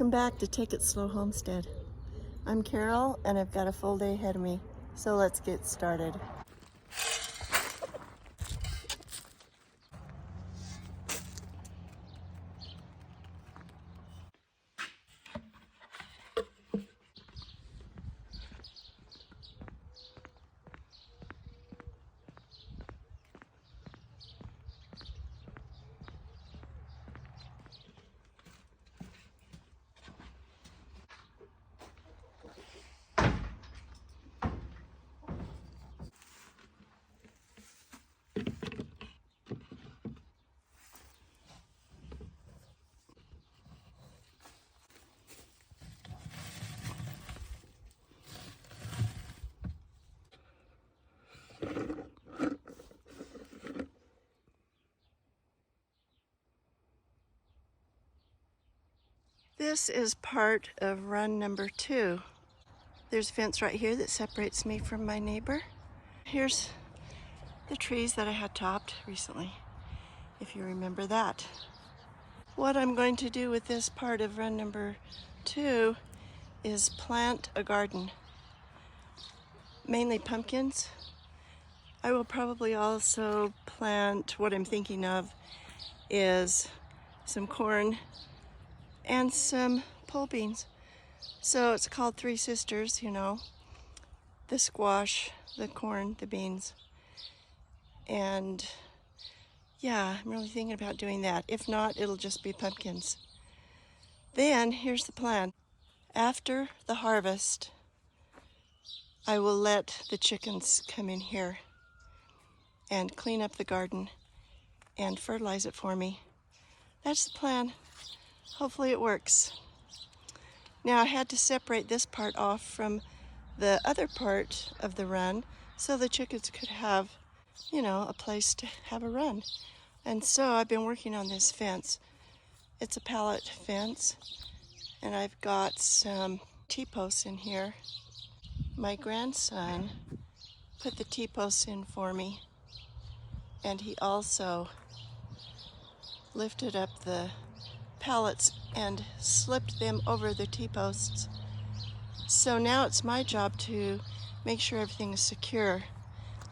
Welcome back to Take It Slow Homestead. I'm Carol and I've got a full day ahead of me, so let's get started. This is part of run number 2. There's a fence right here that separates me from my neighbor. Here's the trees that I had topped recently, if you remember that. What I'm going to do with this part of run number 2 is plant a garden, mainly pumpkins. I will probably also plant, what I'm thinking of is some corn and some pole beans. So it's called Three Sisters, you know, the squash, the corn, the beans. And yeah, I'm really thinking about doing that. If not, it'll just be pumpkins. Then here's the plan. After the harvest, I will let the chickens come in here and clean up the garden and fertilize it for me. That's the plan. Hopefully it works. Now I had to separate this part off from the other part of the run so the chickens could have, you know, a place to have a run. And so I've been working on this fence. It's a pallet fence, and I've got some T-posts in here. My grandson put the T-posts in for me, and he also lifted up the pallets and slipped them over the T-posts. So now it's my job to make sure everything is secure.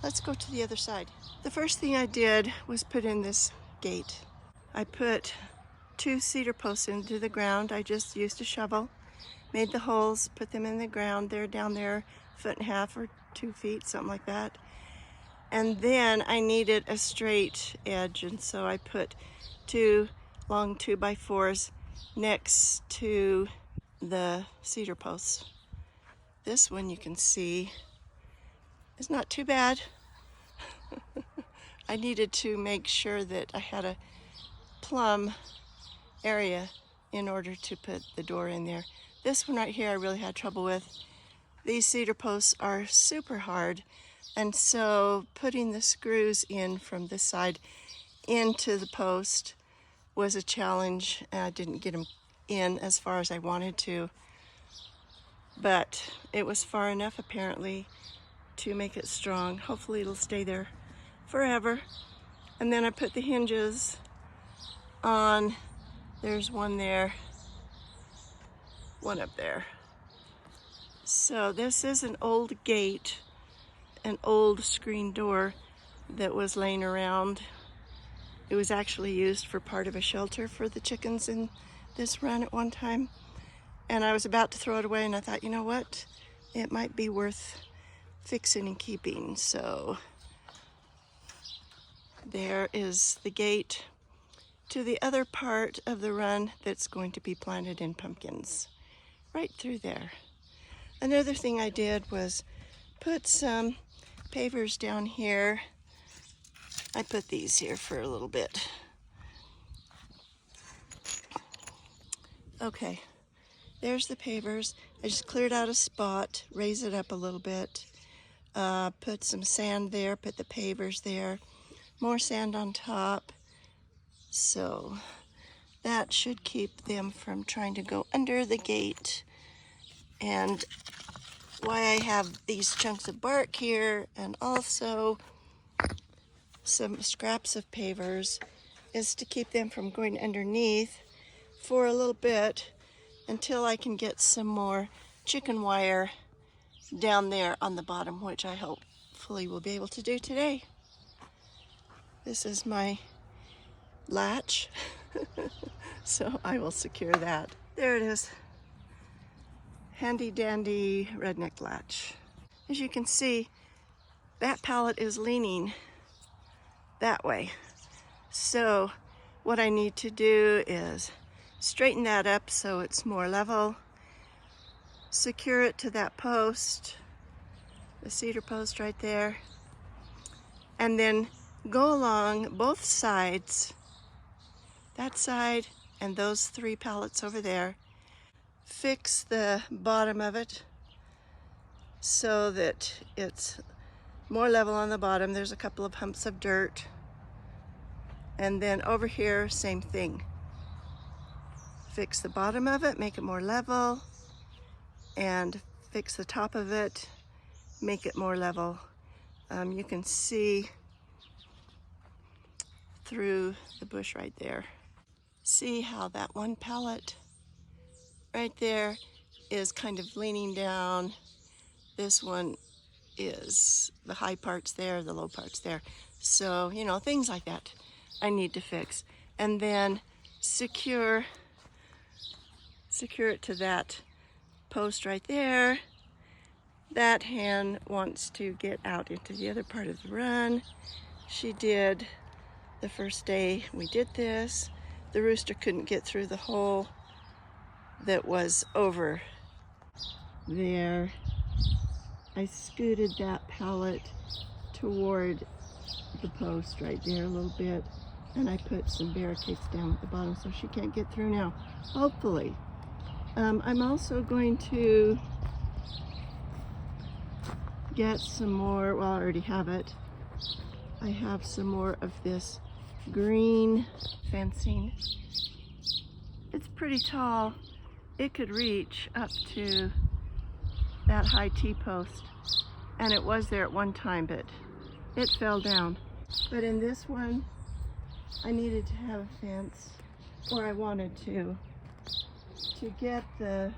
Let's go to the other side. The first thing I did was put in this gate. I put 2 cedar posts into the ground. I just used a shovel, made the holes, put them in the ground. They're down there 1.5 feet or 2 feet, something like that. And then I needed a straight edge, and so I put 2 long 2x4s next to the cedar posts. This one you can see is not too bad. I needed to make sure that I had a plumb area in order to put the door in there. This one right here I really had trouble with. These cedar posts are super hard, and so putting the screws in from this side into the post was a challenge, and I didn't get them in as far as I wanted to, but it was far enough apparently to make it strong. Hopefully it'll stay there forever. And then I put the hinges on. There's one there, one up there. So this is an old gate, an old screen door that was laying around. It was actually used for part of a shelter for the chickens in this run at one time. And I was about to throw it away, and I thought, you know what? It might be worth fixing and keeping. So there is the gate to the other part of the run that's going to be planted in pumpkins, right through there. Another thing I did was put some pavers down here. I put these here for a little bit. Okay, there's the pavers. I just cleared out a spot, raised it up a little bit, put some sand there, put the pavers there, more sand on top. So that should keep them from trying to go under the gate. And why I have these chunks of bark here and also some scraps of pavers is to keep them from going underneath for a little bit until I can get some more chicken wire down there on the bottom, which I hopefully will be able to do today. This is my latch, so I will secure that. There it is. Handy dandy redneck latch. As you can see, that pallet is leaning that way. So what I need to do is straighten that up so it's more level, secure it to that post, the cedar post right there, and then go along both sides, that side and those 3 pallets over there, fix the bottom of it so that it's more level on the bottom. There's a couple of humps of dirt. And then over here, same thing. Fix the bottom of it, make it more level, and fix the top of it, make it more level. You can see through the bush right there. See how that one pallet right there is kind of leaning down. This one is, the high part's there, the low part's there. So, you know, things like that I need to fix. And then secure it to that post right there. That hen wants to get out into the other part of the run. She did the first day we did this. The rooster couldn't get through the hole that was over there. I scooted that pallet toward the post right there a little bit, and I put some barricades down at the bottom so she can't get through now, hopefully. I'm also going to get some more, well, I already have it. I have some more of this green fencing. It's pretty tall. It could reach up to that high T-post, and it was there at one time, but it fell down. But in this one, I needed to have a fence, or I wanted to get the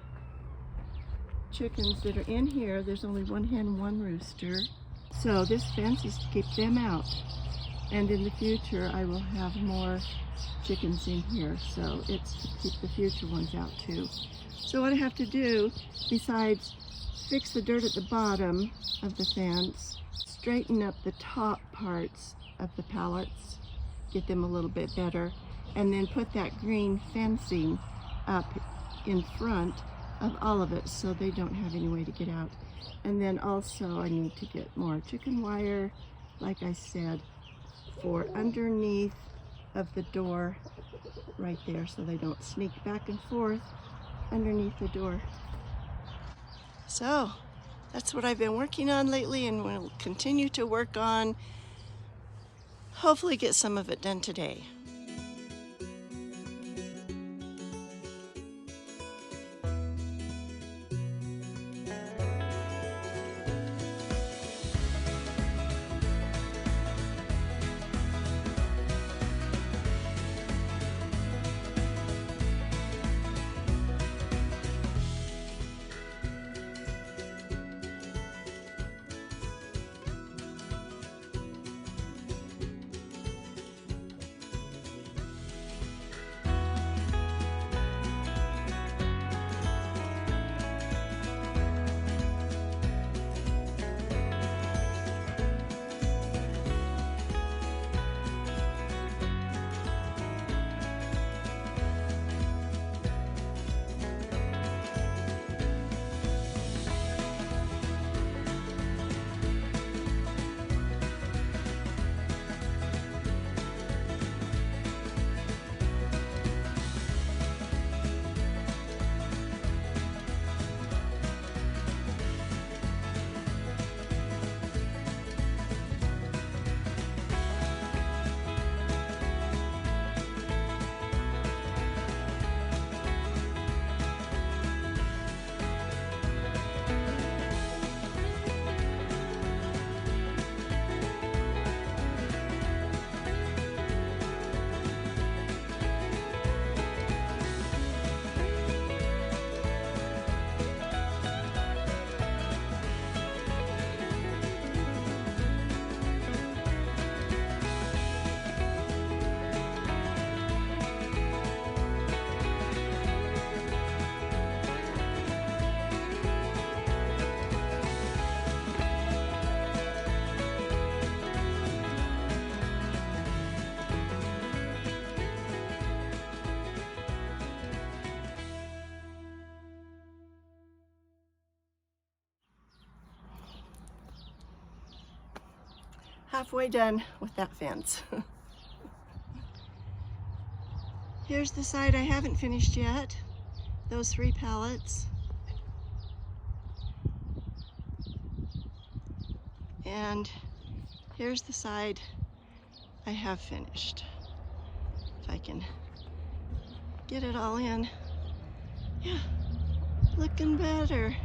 chickens that are in here. There's only 1 hen, 1 rooster. So this fence is to keep them out. And in the future, I will have more chickens in here. So it's to keep the future ones out too. So what I have to do, besides fix the dirt at the bottom of the fence, straighten up the top parts of the pallets, get them a little bit better, and then put that green fencing up in front of all of it so they don't have any way to get out. And then also I need to get more chicken wire, like I said, for underneath of the door right there so they don't sneak back and forth underneath the door. So that's what I've been working on lately and will continue to work on. Hopefully get some of it done today. halfway done with that fence. Here's the side I haven't finished yet. Those 3 pallets. And here's the side I have finished. If I can get it all in. Yeah, looking better.